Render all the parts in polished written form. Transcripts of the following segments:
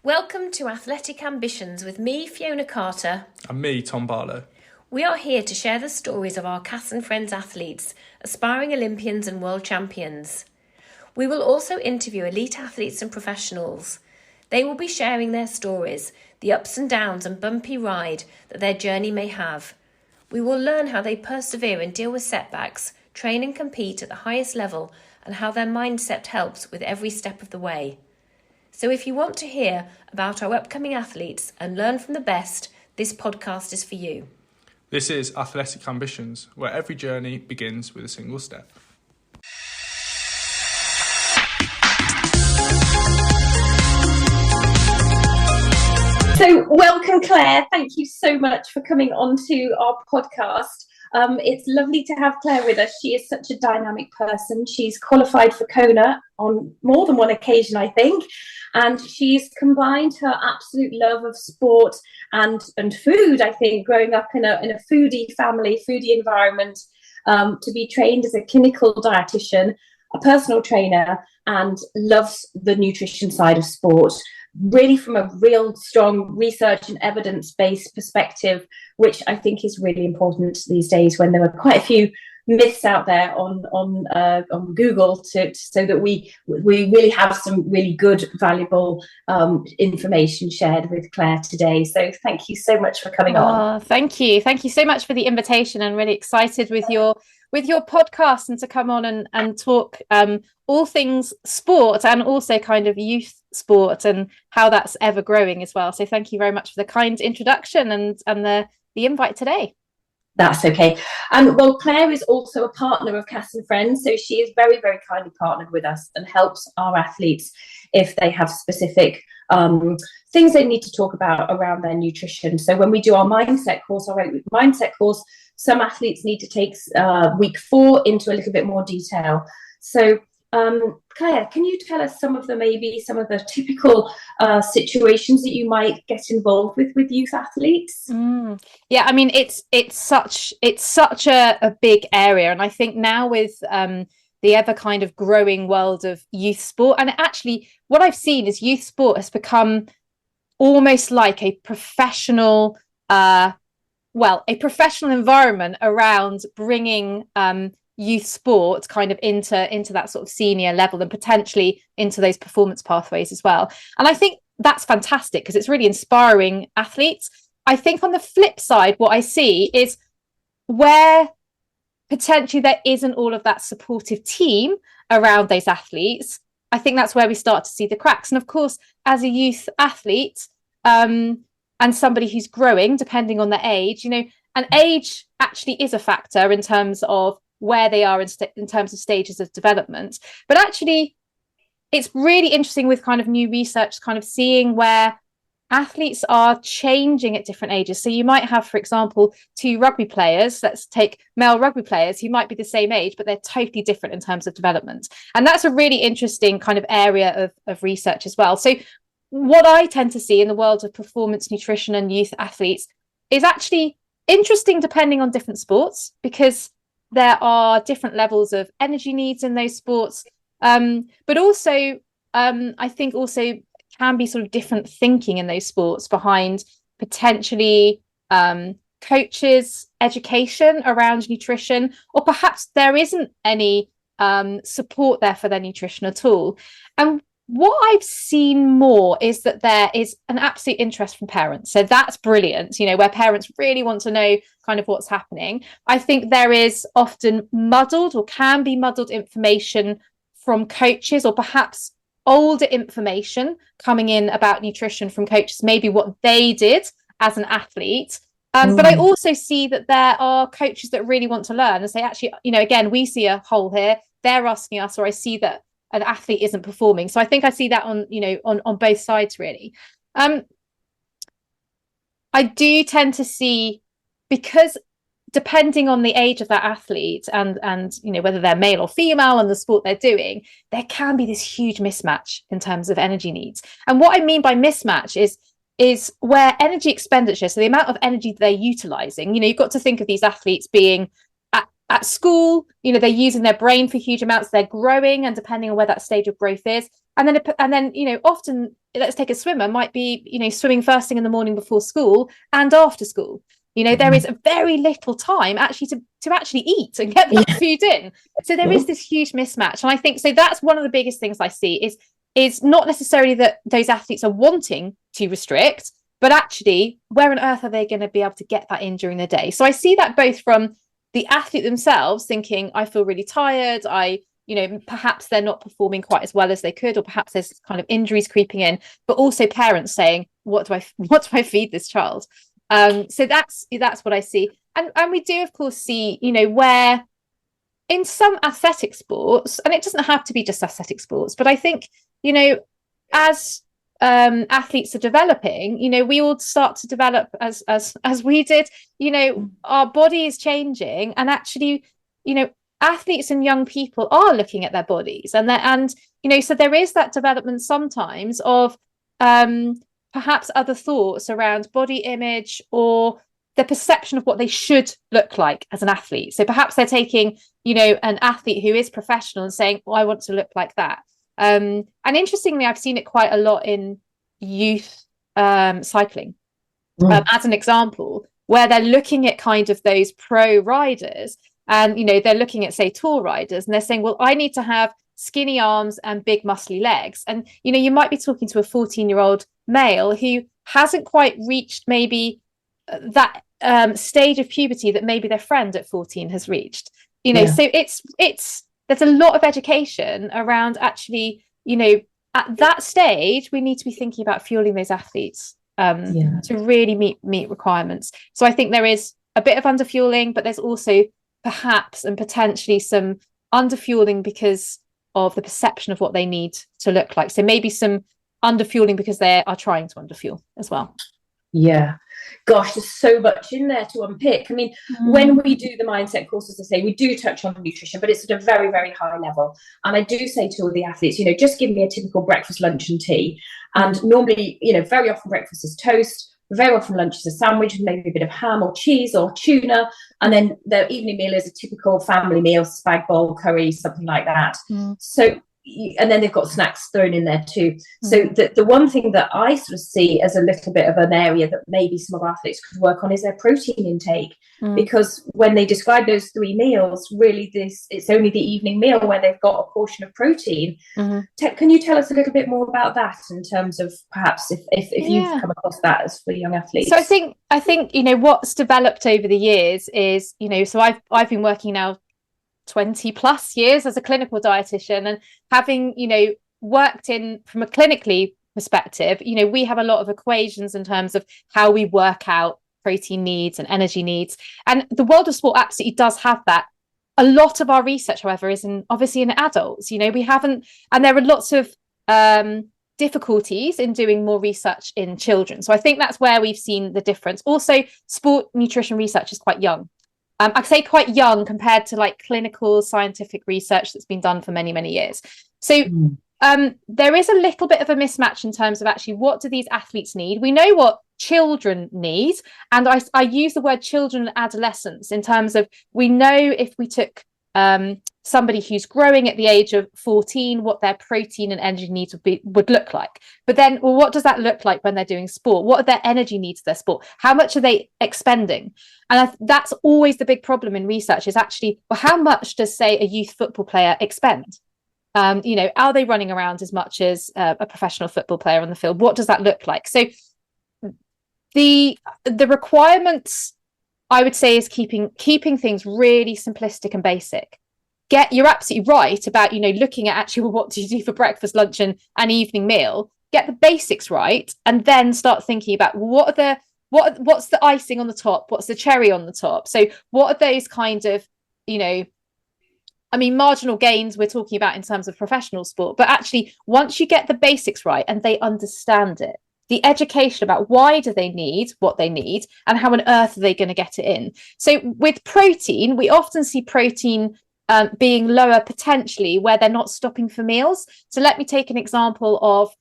Welcome to Athletic Ambitions with me, Fiona Carter. And me, Tom Barlow. We are here to share the stories of our Cass and Friends athletes, aspiring Olympians and world champions. We will also interview elite athletes and professionals. They will be sharing their stories, the ups and downs and bumpy ride that their journey may have. We will learn how they persevere and deal with setbacks, train and compete at the highest level, and how their mindset helps with every step of the way. So if you want to hear about our upcoming athletes and learn from the best, this podcast is for you. This is Athletic Ambitions, where every journey begins with a single step. So welcome, Claire. Thank you so much for coming onto our podcast. It's lovely to have Claire with us. She is such a dynamic person. She's qualified for Kona on more than one occasion, I think. And she's combined her absolute love of sport and food, I think, growing up in a foodie family, foodie environment, to be trained as a clinical dietitian, a personal trainer, and loves the nutrition side of sport, really from a real strong research and evidence-based perspective, which I think is really important these days when there are quite a few myths out there on Google, so that we really have some really good, valuable information shared with Claire today. So thank you so much for coming on. Thank you so much for the invitation. I'm really excited with your podcast and to come on and talk all things sport and also kind of youth sport and how that's ever growing as well. So thank you very much for the kind introduction and the invite today. That's okay. Well, Claire is also a partner of Cass and Friends, so she is very, very kindly partnered with us and helps our athletes if they have specific things they need to talk about around their nutrition. So when we do our mindset course, our 8 week mindset course, some athletes need to take week 4 into a little bit more detail. So Claire, can you tell us some of the typical situations that you might get involved with youth athletes? Yeah, I mean it's such a big area, and I think now with the ever kind of growing world of youth sport, and actually what I've seen is youth sport has become almost like a professional environment around bringing youth sport kind of into that sort of senior level and potentially into those performance pathways as well. And I think that's fantastic because it's really inspiring athletes. I think on the flip side, what I see is where potentially there isn't all of that supportive team around those athletes, I think that's where we start to see the cracks. And of course, as a youth athlete and somebody who's growing, depending on their age, and age actually is a factor in terms of where they are in terms of stages of development. But actually, it's really interesting with kind of new research, kind of seeing where athletes are changing at different ages. So you might have, for example, 2 rugby players, let's take male rugby players who might be the same age, but they're totally different in terms of development. And that's a really interesting kind of area of research as well. So what I tend to see in the world of performance nutrition and youth athletes is actually interesting depending on different sports, because there are different levels of energy needs in those sports. But also, I think also can be sort of different thinking in those sports behind potentially coaches' education around nutrition, or perhaps there isn't any support there for their nutrition at all. And what I've seen more is that there is an absolute interest from parents. So that's brilliant, where parents really want to know kind of what's happening. I think there is often muddled or can be muddled information from coaches, or perhaps older information coming in about nutrition from coaches, maybe what they did as an athlete. But I also see that there are coaches that really want to learn and say, actually, again, we see a hole here. They're asking us, or I see that an athlete isn't performing. So I think I see that on both sides, really. I do tend to see, because depending on the age of that athlete and whether they're male or female and the sport they're doing, there can be this huge mismatch in terms of energy needs. And what I mean by mismatch is where energy expenditure, so the amount of energy they're utilizing, you've got to think of these athletes being at school, they're using their brain for huge amounts, they're growing, and depending on where that stage of growth is. And then often, let's take a swimmer, might be, swimming first thing in the morning before school and after school. There is a very little time actually to actually eat and get that food in. So there is this huge mismatch. And I think, so that's one of the biggest things I see is not necessarily that those athletes are wanting to restrict, but actually, where on earth are they going to be able to get that in during the day? So I see that both from the athlete themselves thinking, I feel really tired, perhaps they're not performing quite as well as they could, or perhaps there's kind of injuries creeping in, but also parents saying, what do I feed this child? So that's what I see. And we do, of course, see, where in some athletic sports, and it doesn't have to be just athletic sports, but I think, as athletes are developing, we all start to develop as we did, our body is changing, and actually, athletes and young people are looking at their bodies, and so there is that development sometimes of perhaps other thoughts around body image or the perception of what they should look like as an athlete. So perhaps they're taking, an athlete who is professional and saying, I want to look like that. And interestingly, I've seen it quite a lot in youth cycling, as an example, where they're looking at kind of those pro riders, and they're looking at, say, tour riders, and they're saying, well, I need to have skinny arms and big muscly legs. And you might be talking to a 14-year-old male who hasn't quite reached maybe that stage of puberty that maybe their friend at 14 has reached. So it's there's a lot of education around actually, at that stage, we need to be thinking about fueling those athletes to really meet requirements. So I think there is a bit of underfueling, but there's also perhaps and potentially some underfueling because of the perception of what they need to look like. So maybe some underfueling because they are trying to underfuel as well. Yeah. Gosh, there's so much in there to unpick. I mean, when we do the mindset courses, I say we do touch on nutrition, but it's at a very, very high level. And I do say to all the athletes, just give me a typical breakfast, lunch and tea. And normally, very often breakfast is toast. Very often lunch is a sandwich with maybe a bit of ham or cheese or tuna. And then the evening meal is a typical family meal, spag bowl, curry, something like that. So, and then they've got snacks thrown in there too. So the one thing that I sort of see as a little bit of an area that maybe some of our athletes could work on is their protein intake. Because when they describe those 3 meals, really it's only the evening meal where they've got a portion of protein. Can you tell us a little bit more about that in terms of perhaps if you've come across that as for young athletes? So I think what's developed over the years is, so I've been working now 20 plus years as a clinical dietitian, and having worked in from a clinically perspective, we have a lot of equations in terms of how we work out protein needs and energy needs, and the world of sport absolutely does have that. A lot of our research, however, is obviously in adults. We haven't, and there are lots of difficulties in doing more research in children. So I think that's where we've seen the difference. Also, sport nutrition research is quite young. I'd say quite young compared to like clinical scientific research that's been done for many, many years. So there is a little bit of a mismatch in terms of actually what do these athletes need. We know what children need, and I use the word children and adolescents in terms of, we know if we took somebody who's growing at the age of 14, what their protein and energy needs would look like. But then, well, what does that look like when they're doing sport? What are their energy needs for their sport? How much are they expending? And that's always the big problem in research, is actually, well, how much does, say, a youth football player expend? Are they running around as much as a professional football player on the field? What does that look like? So the requirements, I would say, is keeping things really simplistic and basic. You're absolutely right about, looking at actually, well, what do you do for breakfast, lunch and evening meal? Get the basics right, and then start thinking about what's the icing on the top? What's the cherry on the top? So what are those kind of, marginal gains we're talking about in terms of professional sport, but actually once you get the basics right and they understand it, the education about why do they need what they need and how on earth are they going to get it in. So with protein, we often see protein being lower potentially where they're not stopping for meals. So let me take an example of,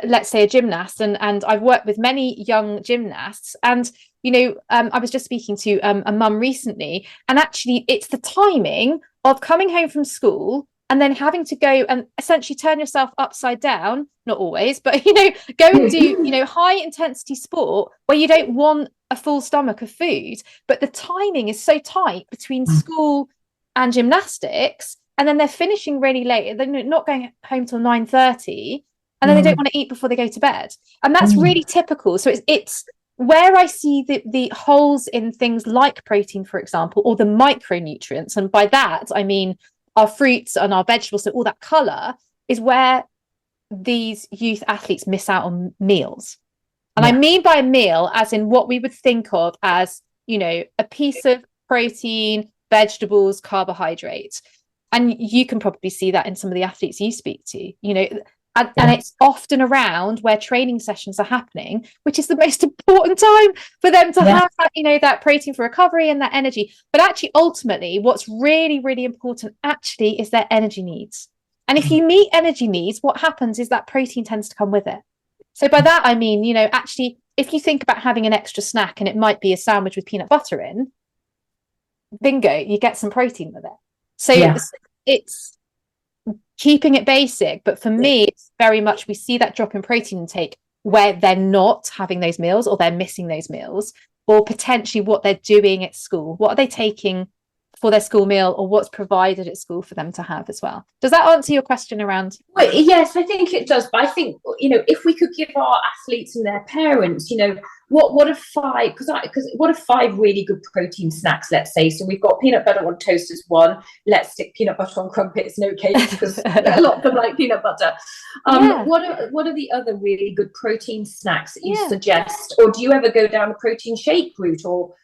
let's say, a gymnast, and I've worked with many young gymnasts, and I was just speaking to a mum recently, and actually it's the timing of coming home from school and then having to go and essentially turn yourself upside down, not always, but go and do high intensity sport where you don't want a full stomach of food, but the timing is so tight between school and gymnastics, and then they're finishing really late, they're not going home till 9:30, and then they don't want to eat before they go to bed, and that's really typical. So it's where I see the holes in things like protein, for example, or the micronutrients, and by that I mean our fruits and our vegetables, so all that colour, is where these youth athletes miss out on meals. And I mean by a meal as in what we would think of as, a piece of protein, vegetables, carbohydrates. And you can probably see that in some of the athletes you speak to, and it's often around where training sessions are happening, which is the most important time for them to have that, that protein for recovery and that energy. But actually, ultimately, what's really, really important actually is their energy needs. And if you meet energy needs, what happens is that protein tends to come with it. So by that, I mean, actually, if you think about having an extra snack and it might be a sandwich with peanut butter in, bingo, you get some protein with it. So it's keeping it basic, but for me it's very much we see that drop in protein intake where they're not having those meals, or they're missing those meals, or potentially what they're doing at school. What are they taking for their school meal, or what's provided at school for them to have as well? Does that answer your question around? Well, yes, I think it does. But I think, if we could give our athletes and their parents, what are five? Because what are five really good protein snacks? Let's say, so we've got peanut butter on toast as one. Let's stick peanut butter on crumpets, no cakes, because a lot of them like peanut butter. What are the other really good protein snacks that you suggest, or do you ever go down a protein shake route, or?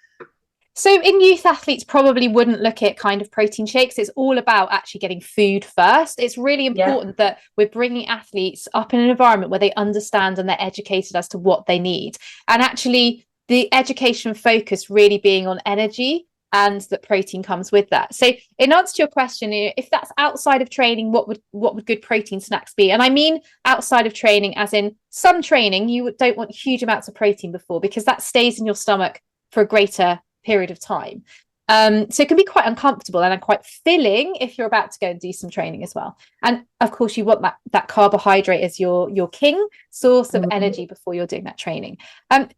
So in youth athletes probably wouldn't look at kind of protein shakes. It's all about actually getting food first. It's really important that we're bringing athletes up in an environment where they understand and they're educated as to what they need. And actually the education focus really being on energy, and that protein comes with that. So in answer to your question, if that's outside of training, what would good protein snacks be? And I mean outside of training as in some training, you don't want huge amounts of protein before, because that stays in your stomach for a greater period of time. So it can be quite uncomfortable and quite filling if you're about to go and do some training as well. And of course you want that carbohydrate as your king source of energy before you're doing that training.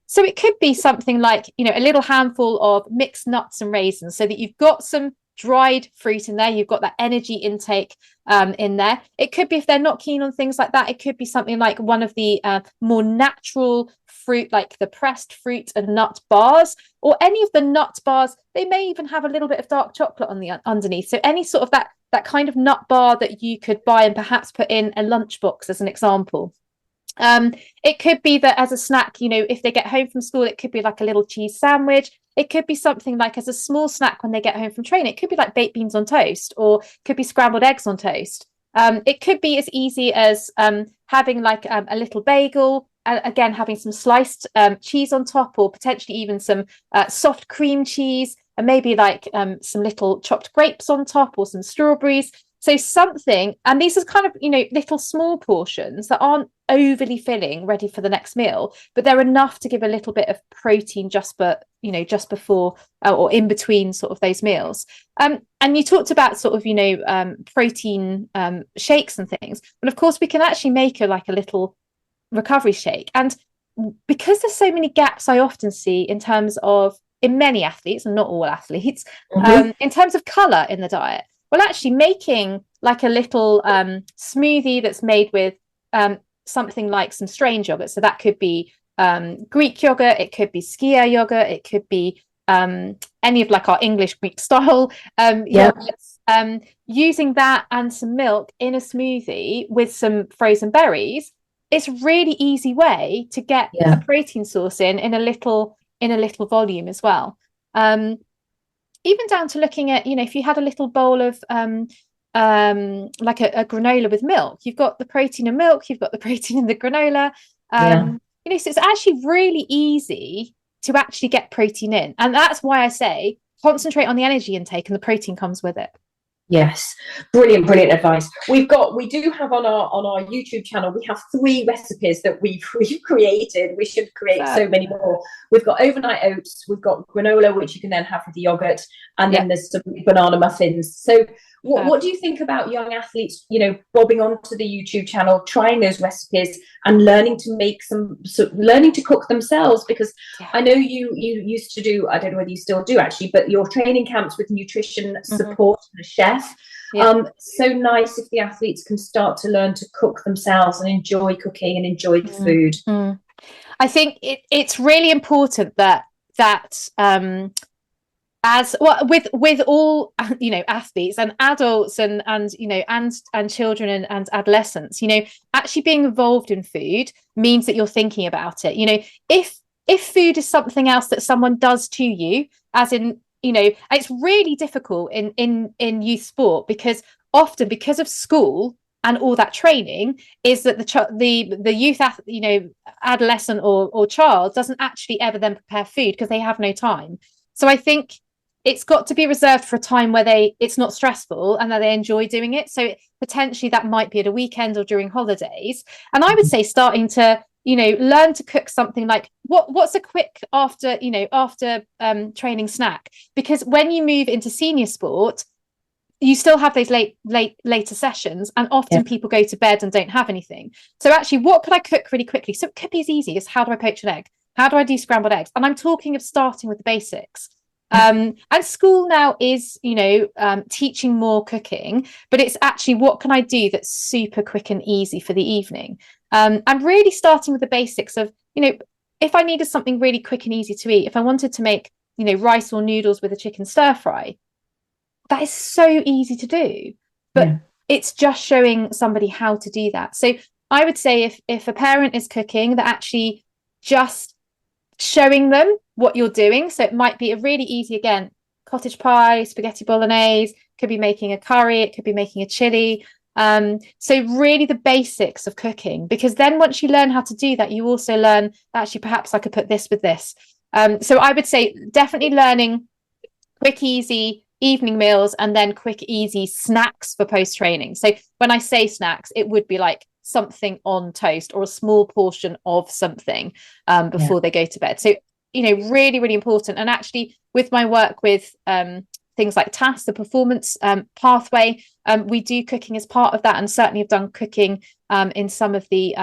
So it could be something like, a little handful of mixed nuts and raisins, so that you've got some dried fruit in there, you've got that energy intake in there. It could be, if they're not keen on things like that, it could be something like one of the more natural fruit, like the pressed fruit and nut bars, or any of the nut bars. They may even have a little bit of dark chocolate on the underneath, so any sort of that kind of nut bar that you could buy and perhaps put in a lunchbox as an example. It could be that as a snack, if they get home from school, it could be like a little cheese sandwich. It could be something like as a small snack when they get home from training. It could be like baked beans on toast, or it could be scrambled eggs on toast. It could be as easy as having like a little bagel, again having some sliced cheese on top, or potentially even some soft cream cheese, and maybe like some little chopped grapes on top, or some strawberries. So something, and these are kind of, little small portions that aren't overly filling, ready for the next meal, but they're enough to give a little bit of protein just before or in between sort of those meals. And you talked about sort of, protein shakes and things, but of course we can actually make a little recovery shake. And because there's so many gaps I often see in terms of, in many athletes, and not all athletes, in terms of colour in the diet, well, actually making like a little smoothie that's made with something like some strange yogurt. So that could be Greek yogurt, it could be skyr yogurt, it could be any of like our English Greek style yogurts. Using that and some milk in a smoothie with some frozen berries, it's a really easy way to get a protein source in a little volume as well. Even down to looking at, if you had a little bowl of like a granola with milk, you've got the protein in milk, you've got the protein in the granola. So it's actually really easy to actually get protein in. And that's why I say concentrate on the energy intake, and the protein comes with it. Yes, brilliant advice. We do have on our YouTube channel, we have 3 recipes that we've created. We should create so many more. We've got overnight oats, we've got granola, which you can then have with the yogurt, and then there's some banana muffins. So what do you think about young athletes, bobbing onto the YouTube channel, trying those recipes and learning to cook themselves? Because I know you used to do, I don't know whether you still do actually, but your training camps with nutrition support and a chef. So nice if the athletes can start to learn to cook themselves and enjoy cooking and enjoy the food. I think it's really important that as well with all athletes and adults and children and adolescents, actually being involved in food means that you're thinking about it. If food is something else that someone does to you, as in, it's really difficult in youth sport, because often, because of school and all that training, is that the youth adolescent or child doesn't actually ever then prepare food because they have no time. So I think it's got to be reserved for a time where it's not stressful and that they enjoy doing it. So potentially that might be at a weekend or during holidays. And I would say starting to, learn to cook something like what's a quick after training snack, because when you move into senior sport, you still have those later sessions, and often people go to bed and don't have anything. So actually, what could I cook really quickly? So it could be as easy as, how do I poach an egg? How do I do scrambled eggs? And I'm talking of starting with the basics. And school now is, teaching more cooking, but it's actually, what can I do that's super quick and easy for the evening? And really starting with the basics of, if I needed something really quick and easy to eat, if I wanted to make, rice or noodles with a chicken stir fry, that is so easy to do, but it's just showing somebody how to do that. So I would say if a parent is cooking, that actually just showing them what you're doing. So it might be a really easy, again, cottage pie, spaghetti bolognese, could be making a curry, it could be making a chili. So really the basics of cooking, because then once you learn how to do that, you also learn, actually, perhaps I could put this with this. So I would say definitely learning quick, easy evening meals, and then quick, easy snacks for post-training. So when I say snacks, it would be like something on toast or a small portion of something before they go to bed. So, really, really important. And actually, with my work with things like TAS, the performance pathway, we do cooking as part of that, and certainly have done cooking in some of the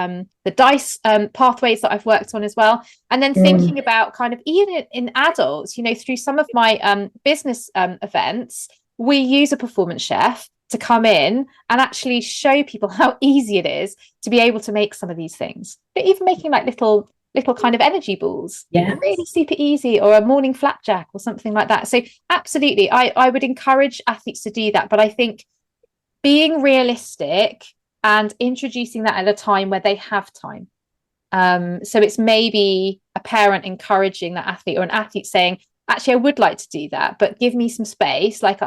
DICE pathways that I've worked on as well. And then thinking about kind of even in adults, through some of my business events, we use a performance chef to come in and actually show people how easy it is to be able to make some of these things. But even making like little kind of energy balls, really super easy, or a morning flapjack or something like that. So absolutely, I would encourage athletes to do that. But I think being realistic and introducing that at a time where they have time. So it's maybe a parent encouraging that athlete, or an athlete saying, actually, I would like to do that, but give me some space. Like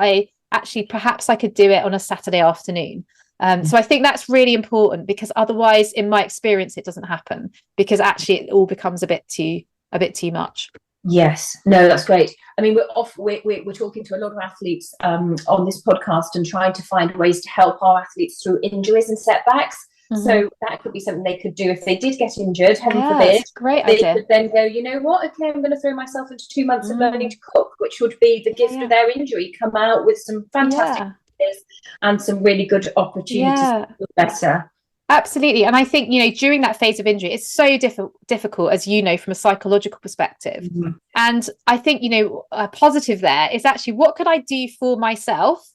perhaps I could do it on a Saturday afternoon. So I think that's really important, because otherwise, in my experience, it doesn't happen, because actually it all becomes a bit too much. Yes, no, that's great. I mean, we're talking to a lot of athletes on this podcast and trying to find ways to help our athletes through injuries and setbacks. So that could be something they could do if they did get injured, heaven forbid. Great they idea. could then go, you know what, okay, I'm going to throw myself into 2 months of learning to cook, which would be the gift of their injury, come out with some fantastic ideas and some really good opportunities to feel better. Absolutely. And I think, during that phase of injury, it's so difficult, as from a psychological perspective. And I think, a positive there is actually, what could I do for myself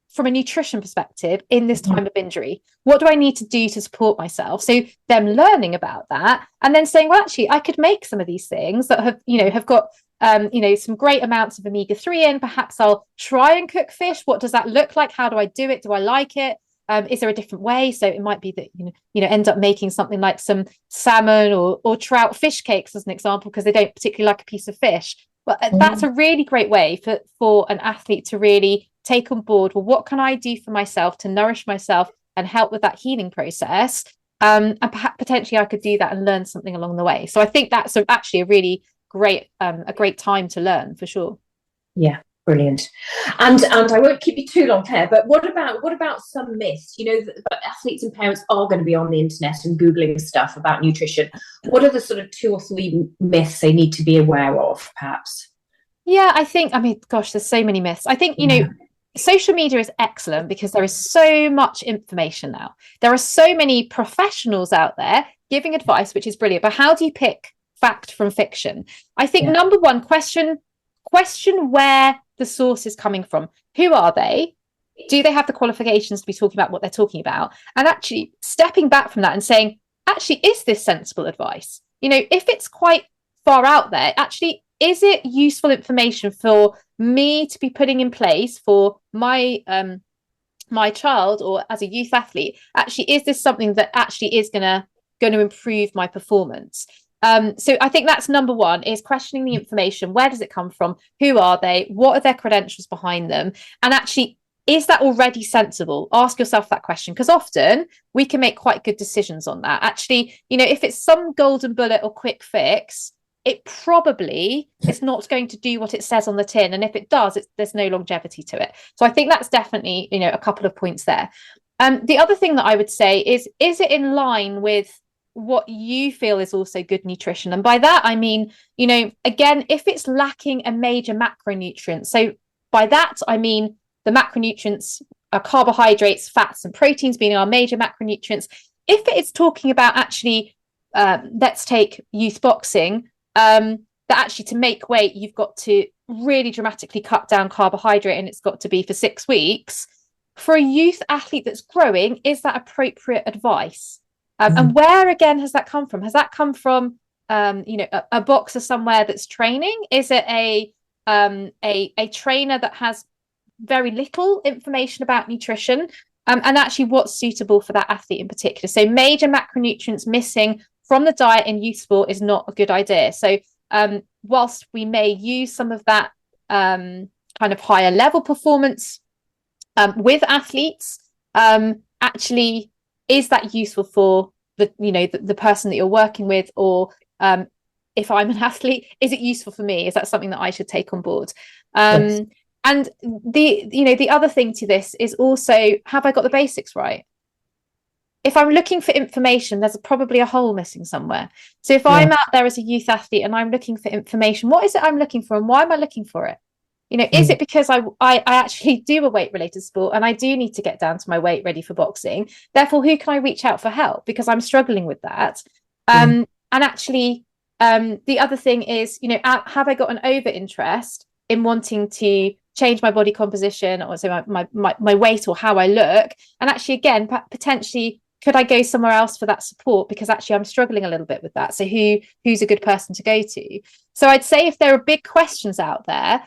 from a nutrition perspective in this time of injury? What do I need to do to support myself? So them learning about that, and then saying, well, actually, I could make some of these things that have got some great amounts of omega-3 in. Perhaps I'll try and cook fish. What does that look like? How do I do it? Do I like it? Is there a different way? So it might be that end up making something like some salmon or trout fish cakes, as an example, because they don't particularly like a piece of fish. But that's a really great way for an athlete to really take on board, well, what can I do for myself to nourish myself and help with that healing process? And perhaps potentially I could do that and learn something along the way. So I think that's actually a really great time to learn, for sure. Yeah, Brilliant. And I won't keep you too long, Claire, but what about some myths? You know, that athletes and parents are going to be on the internet and Googling stuff about nutrition. What are the sort of 2 or 3 myths they need to be aware of, perhaps? Yeah, I mean, gosh, there's so many myths. I think, you know, social media is excellent because there is so much information now. There are so many professionals out there giving advice, which is brilliant. But how do you pick fact from fiction? I think number one, question where the source is coming from. Who are they? Do they have the qualifications to be talking about what they're talking about? And actually stepping back from that and saying, actually, is this sensible advice? You know, if it's quite far out there, actually, is it useful information for me to be putting in place for my my child or as a youth athlete? Actually, is this something that actually is going to improve my performance? So I think that's number one, is questioning the information. Where does it come from? Who are they? What are their credentials behind them? And actually, is that already sensible? Ask yourself that question, because often we can make quite good decisions on that. Actually, you know, if it's some golden bullet or quick fix, it probably is not going to do what it says on the tin. And if it does, there's no longevity to it. So I think that's definitely, you know, a couple of points there. The other thing that I would say is it in line with what you feel is also good nutrition? And by that, I mean, you know, again, if it's lacking a major macronutrient. So by that, I mean, the macronutrients are carbohydrates, fats, and proteins being our major macronutrients. If it's talking about actually, let's take youth boxing, that actually to make weight, you've got to really dramatically cut down carbohydrate and it's got to be for 6 weeks. For a youth athlete that's growing, is that appropriate advice? And where again has that come from? Has that come from you know, a boxer somewhere that's training? Is it a trainer that has very little information about nutrition? And actually what's suitable for that athlete in particular? So major macronutrients missing from the diet in youth sport is not a good idea. So whilst we may use some of that kind of higher level performance with athletes, actually, is that useful for the, you know, the person that you're working with? Or if I'm an athlete, is it useful for me? Is that something that I should take on board? Yes. And the other thing to this is also, have I got the basics right? If I'm looking for information, there's probably a hole missing somewhere. So if I'm out there as a youth athlete and I'm looking for information, what is it I'm looking for and why am I looking for it? You know, is it because I actually do a weight related sport and I do need to get down to my weight ready for boxing? Therefore, who can I reach out for help? Because I'm struggling with that. And actually, the other thing is, you know, have I got an over interest in wanting to change my body composition or so my weight or how I look? And actually, again, potentially, could I go somewhere else for that support? Because actually, I'm struggling a little bit with that. So who's a good person to go to? So I'd say if there are big questions out there,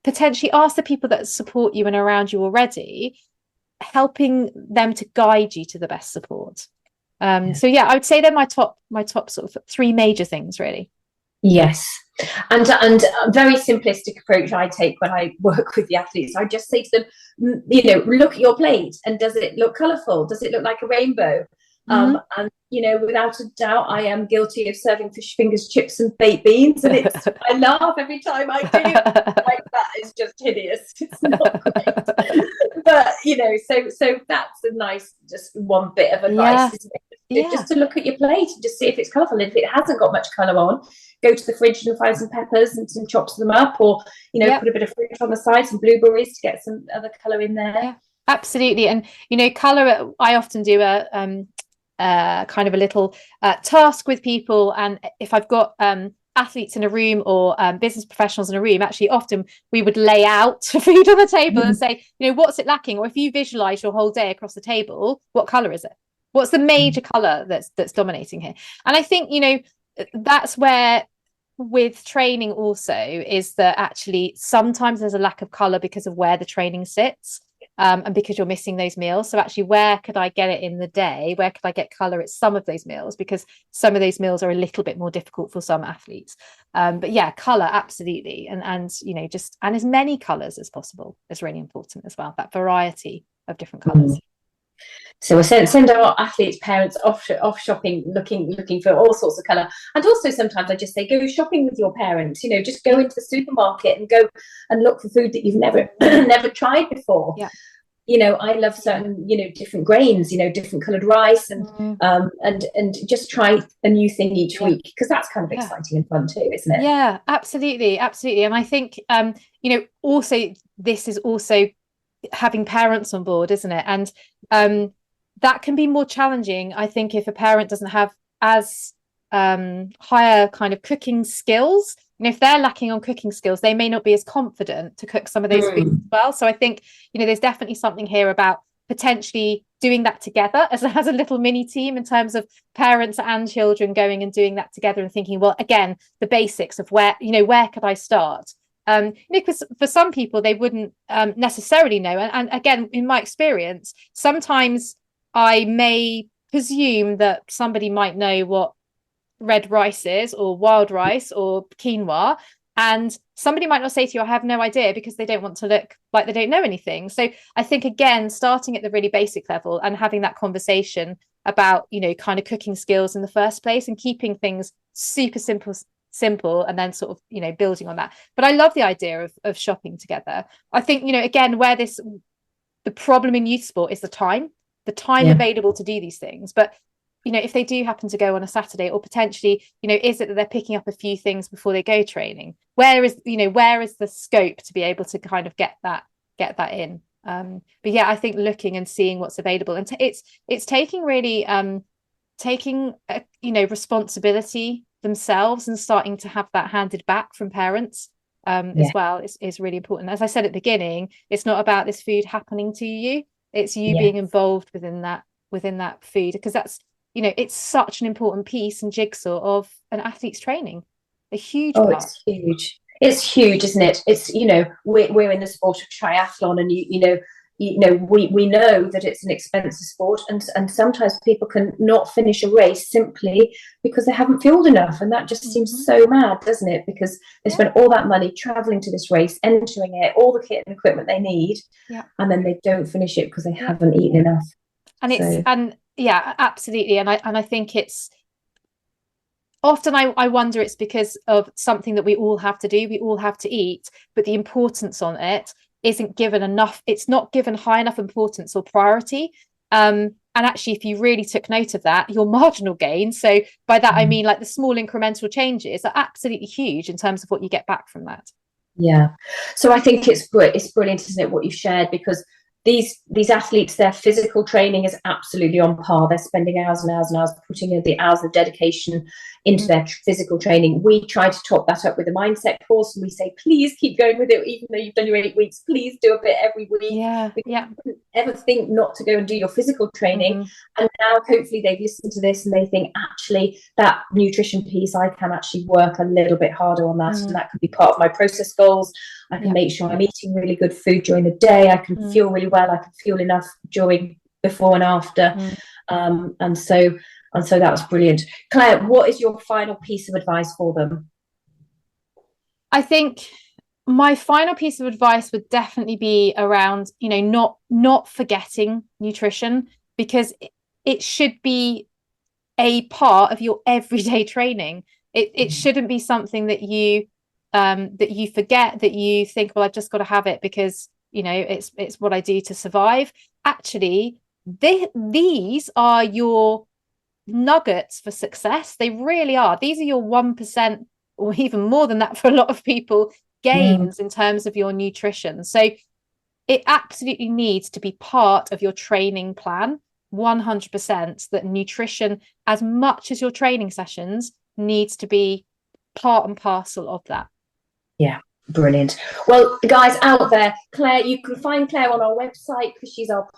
potentially ask the people that support you and around you already, helping them to guide you to the best support. So yeah, I would say they're my top sort of 3 major things, really. Yes. And a very simplistic approach I take when I work with the athletes, I just say to them, you know, look at your plate and does it look colourful? Does it look like a rainbow? And you know, without a doubt, I am guilty of serving fish fingers, chips, and baked beans, and I laugh every time I do. Like, that is just hideous. It's not great, but you know, so that's a nice, just one bit of advice, isn't it? Just to look at your plate and just see if it's colourful. And if it hasn't got much colour on, go to the fridge and find some peppers and some chops them up, or you know, put a bit of fruit on the side, some blueberries to get some other colour in there. Yeah, absolutely. And you know, colour, I often do a kind of a little task with people, and if I've got athletes in a room or business professionals in a room, actually often we would lay out food on the table and say, you know, what's it lacking? Or if you visualize your whole day across the table, what color is it? What's the major color that's dominating here? And I think, you know, that's where with training also is that actually sometimes there's a lack of color because of where the training sits. And because you're missing those meals. So actually, where could I get it in the day? Where could I get colour at some of those meals? Because some of those meals are a little bit more difficult for some athletes. But yeah, colour, absolutely. And you know, and as many colours as possible is really important as well. That variety of different colours. So we'll send our athletes' parents off shopping, looking for all sorts of colour. And also sometimes I just say, go shopping with your parents. Just go into the supermarket and go and look for food that you've never never tried before. Yeah. I love certain different grains, different coloured rice, and just try a new thing each week, because that's kind of exciting and fun too, isn't it? Yeah, absolutely. And I think also this is also having parents on board, isn't it? And that can be more challenging, I think, if a parent doesn't have as higher kind of cooking skills. If they're lacking on cooking skills, they may not be as confident to cook some of those foods as well. So I think there's definitely something here about potentially doing that together as a little mini team, in terms of parents and children going and doing that together and thinking, well, again, the basics of where could I start? Because for some people they wouldn't necessarily know, and again, in my experience, sometimes I may presume that somebody might know what red rice is, or wild rice, or quinoa, and somebody might not say to you, I have no idea, because they don't want to look like they don't know anything. So I think, again, starting at the really basic level and having that conversation about kind of cooking skills in the first place, and keeping things super simple, and then sort of building on that. But I love the idea of shopping together. I think again, where the problem in youth sport is the time available to do these things. But if they do happen to go on a Saturday, or potentially is it that they're picking up a few things before they go training, where is the scope to be able to kind of get that in? But yeah, I think looking and seeing what's available, and it's taking really responsibility themselves, and starting to have that handed back from parents as well is really important. As I said at the beginning, it's not about this food happening to you, it's you being involved within that food, because that's it's such an important piece and jigsaw of an athlete's training. A huge part. It's huge, isn't it? It's we're in the sport of triathlon, and we know that it's an expensive sport, and sometimes people can not finish a race simply because they haven't fueled enough, and that just seems so mad, doesn't it? Because they spent all that money traveling to this race, entering it, all the kit and equipment they need, and then they don't finish it because they haven't eaten enough. And yeah, absolutely. And I think it's often, I wonder, it's because of something that we all have to do. We all have to eat, but the importance on it isn't given enough. It's not given high enough importance or priority. And actually, if you really took note of that, your marginal gain, so by that I mean like the small incremental changes, are absolutely huge in terms of what you get back from that. Yeah. So I think it's brilliant, isn't it, what you've shared, because these athletes, their physical training is absolutely on par. They're spending hours and hours and hours, putting in the hours of dedication into their physical training. We try to top that up with a mindset course, and we say, please keep going with it, even though you've done your 8 weeks, please do a bit every week. You couldn't ever think not to go and do your physical training. And now hopefully they've listened to this and they think, actually, that nutrition piece, I can actually work a little bit harder on that, and that could be part of my process goals. I can make sure I'm eating really good food during the day. I can feel really well. I can feel enough before and after. And so that was brilliant. Claire, what is your final piece of advice for them? I think my final piece of advice would definitely be around, not forgetting nutrition, because it should be a part of your everyday training. It shouldn't be something that you forget, that you think, well, I've just got to have it because it's what I do to survive. Actually, these are your nuggets for success. They really are. These are your 1%, or even more than that for a lot of people, gains in terms of your nutrition. So it absolutely needs to be part of your training plan, 100%, that nutrition, as much as your training sessions, needs to be part and parcel of that. Yeah, brilliant. Well, guys out there, Claire, you can find Claire on our website because she's our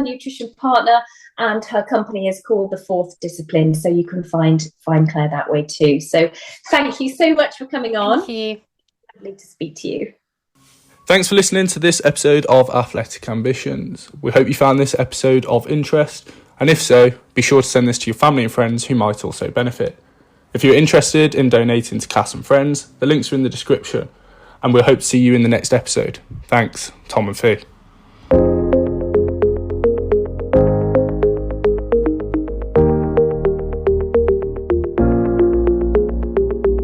nutrition partner, and her company is called the 4th Discipline. So you can find Claire that way too. So thank you so much for coming on. Thank you. Lovely to speak to you. Thanks for listening to this episode of Athletic Ambitions. We hope you found this episode of interest, and if so, be sure to send this to your family and friends who might also benefit. If you're interested in donating to Cass and Friends, the links are in the description, and we'll hope to see you in the next episode. Thanks, Tom and Fee.